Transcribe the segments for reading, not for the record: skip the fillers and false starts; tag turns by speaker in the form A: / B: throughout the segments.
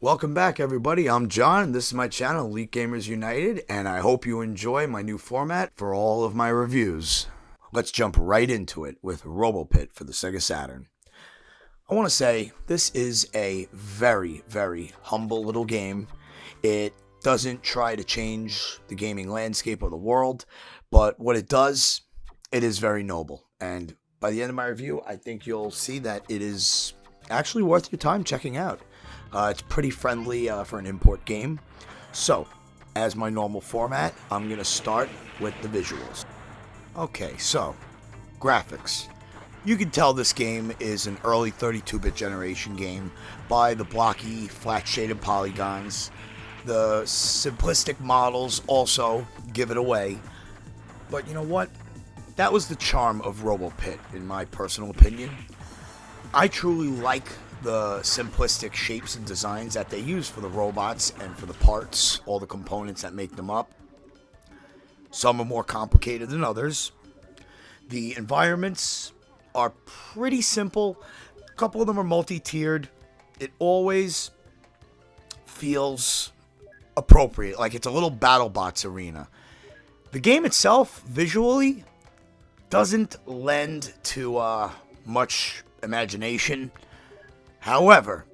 A: Welcome back, everybody. I'm John, and this is my channel, Elite Gamers United, and I hope you enjoy my new format for all of my reviews. Let's jump right into it with Robo Pit for the Sega Saturn. I want to say this is a very, very humble little game. It doesn't try to change the gaming landscape of the world, but what it does, it is very noble. And by the end of my review, I think you'll see that it is actually worth your time checking out. It's pretty friendly for an import game. So, as my normal format, I'm going to start with the visuals. Okay, so, graphics. You can tell this game is an early 32-bit generation game by the blocky, flat-shaded polygons. The simplistic models also give it away. But you know what? That was the charm of Robo Pit, in my personal opinion. I truly like the simplistic shapes and designs that they use for the robots and for the parts, all the components that make them up. Some are more complicated than others. The environments are pretty simple. A couple of them are multi-tiered. It always feels appropriate, like it's a little BattleBots arena. The game itself, visually, doesn't lend to much imagination. However,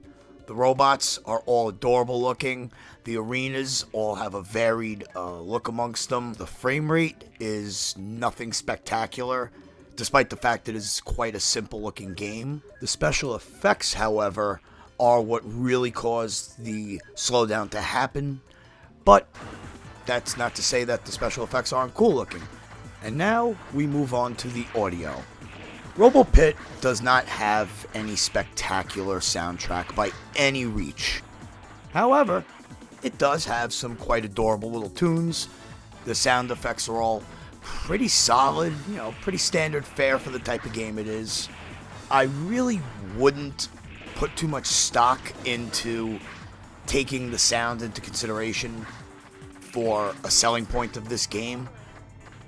A: the robots are all adorable looking. The arenas all have a varied look amongst them. The frame rate is nothing spectacular, despite the fact that it is quite a simple looking game. The special effects, however, are what really caused the slowdown to happen. But that's not to say that the special effects aren't cool looking. And now we move on to the audio. Robo Pit does not have any spectacular soundtrack by any reach. However, it does have some quite adorable little tunes. The sound effects are all pretty solid, pretty standard fare for the type of game it is. I really wouldn't put too much stock into taking the sound into consideration for a selling point of this game.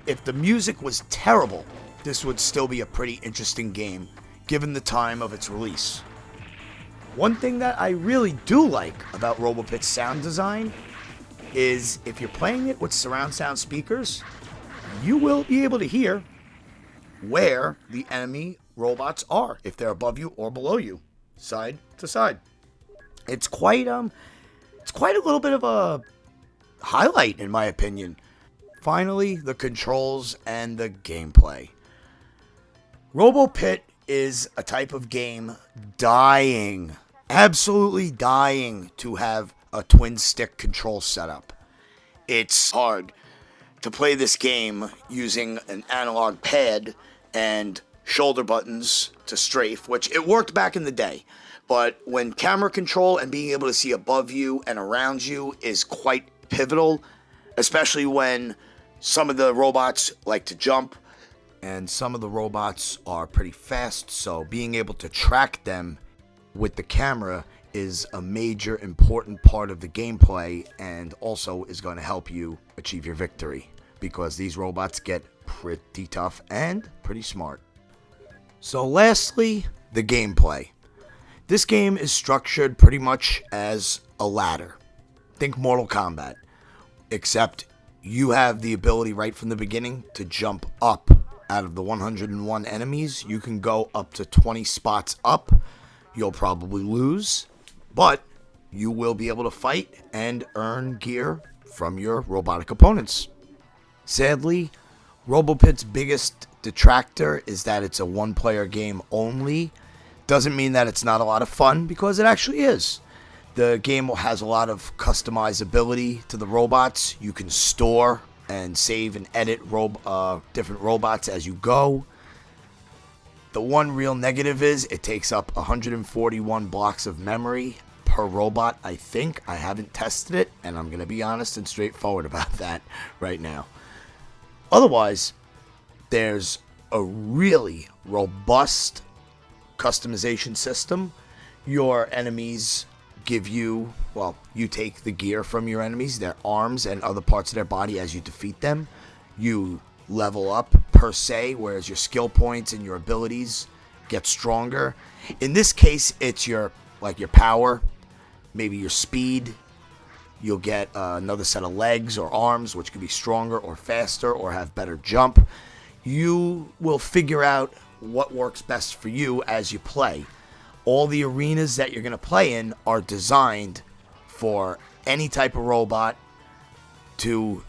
A: If the music was terrible, this would still be a pretty interesting game, given the time of its release. One thing that I really do like about Robo Pit's sound design is if you're playing it with surround sound speakers, you will be able to hear where the enemy robots are, if they're above you or below you, side to side. It's quite a little bit of a highlight, in my opinion. Finally, the controls and the gameplay. Robo Pit is a type of game absolutely dying to have a twin stick control setup. It's hard to play this game using an analog pad and shoulder buttons to strafe, which it worked back in the day. But when camera control and being able to see above you and around you is quite pivotal, especially when some of the robots like to jump, and some of the robots are pretty fast, so being able to track them with the camera is a major important part of the gameplay, and also is going to help you achieve your victory, because these robots get pretty tough and pretty smart. So lastly, the gameplay. This game is structured pretty much as a ladder. Think Mortal Kombat, except you have the ability right from the beginning to jump up. Out of the 101 enemies, you can go up to 20 spots up. You'll probably lose, but you will be able to fight and earn gear from your robotic opponents. Sadly, RoboPit's biggest detractor is that it's a one-player game only. Doesn't mean that it's not a lot of fun, because it actually is. The game has a lot of customizability to the robots. You can store and save and edit different robots as you go. The one real negative is it takes up 141 blocks of memory per robot, I think. I haven't tested it, and I'm going to be honest and straightforward about that right now. Otherwise, there's a really robust customization system. Your enemies give you, you take the gear from your enemies, their arms and other parts of their body as you defeat them. You level up per se, whereas your skill points and your abilities get stronger. In this case, it's your power, maybe your speed. You'll get another set of legs or arms, which could be stronger or faster or have better jump. You will figure out what works best for you as you play. All the arenas that you're going to play in are designed for any type of robot to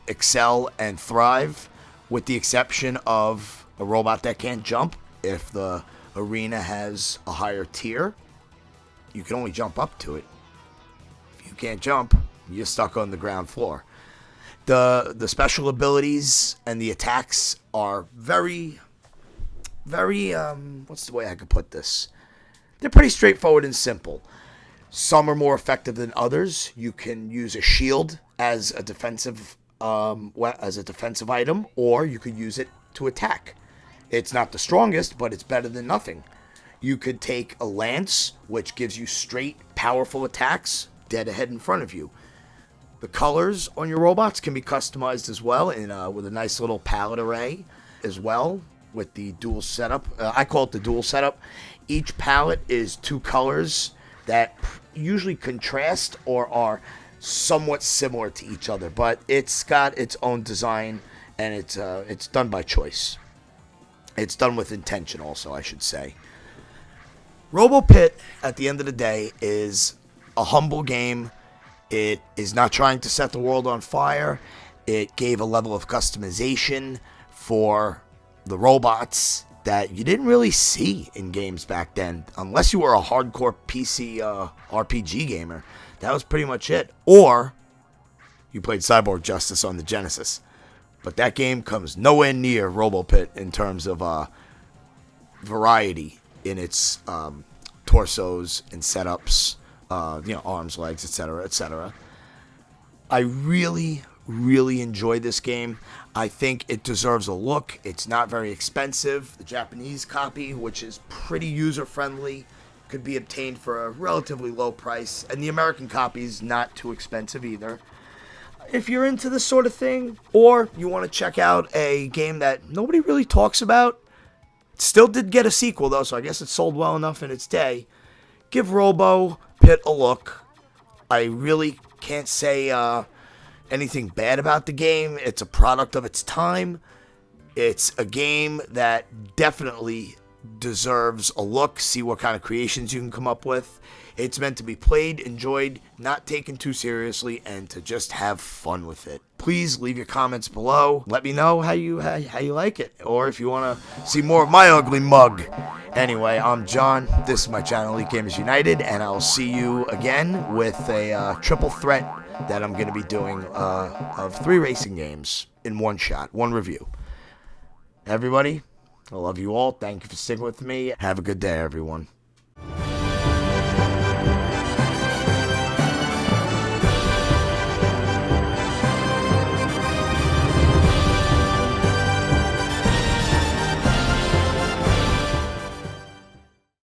A: excel and thrive, with the exception of a robot that can't jump. If the arena has a higher tier, you can only jump up to it. If you can't jump, you're stuck on the ground floor. The special abilities and the attacks are very, what's the way I could put this? They're pretty straightforward and simple. Some are more effective than others. You can use a shield as a defensive item, or you could use it to attack. It's not the strongest, but it's better than nothing. You could take a lance, which gives you straight, powerful attacks, dead ahead in front of you. The colors on your robots can be customized as well, with a nice little palette array as well, with the dual setup. I call it the dual setup. Each palette is 2 colors that usually contrast or are somewhat similar to each other, but it's got its own design, and it's done by choice. It's done with intention also, I should say. Robo Pit, at the end of the day, is a humble game. It is not trying to set the world on fire. It gave a level of customization for the robots that you didn't really see in games back then, unless you were a hardcore PC RPG gamer. That was pretty much it. Or you played Cyborg Justice on the Genesis. But that game comes nowhere near Robo Pit in terms of variety in its torsos and setups, arms, legs, etc., etc. I really enjoyed this game. I think it deserves a look. It's not very expensive. The Japanese copy, which is pretty user-friendly, could be obtained for a relatively low price, and the American copy is not too expensive either. If you're into this sort of thing, or you want to check out a game that nobody really talks about, it still did get a sequel though, so I guess it sold well enough in its day, give Robo Pit a look. I really can't say anything bad about the game. It's a product of its time. It's a game that definitely deserves a look. See what kind of creations you can come up with. It's meant to be played, enjoyed, not taken too seriously, and to just have fun with it. Please leave your comments below. Let me know how you like it, or if you want to see more of my ugly mug. Anyway, I'm John. This is my channel, Elite Gamers United, and I'll see you again with a triple threat that I'm going to be doing of 3 racing games in one shot, one review. Everybody, I love you all. Thank you for sticking with me. Have a good day, everyone.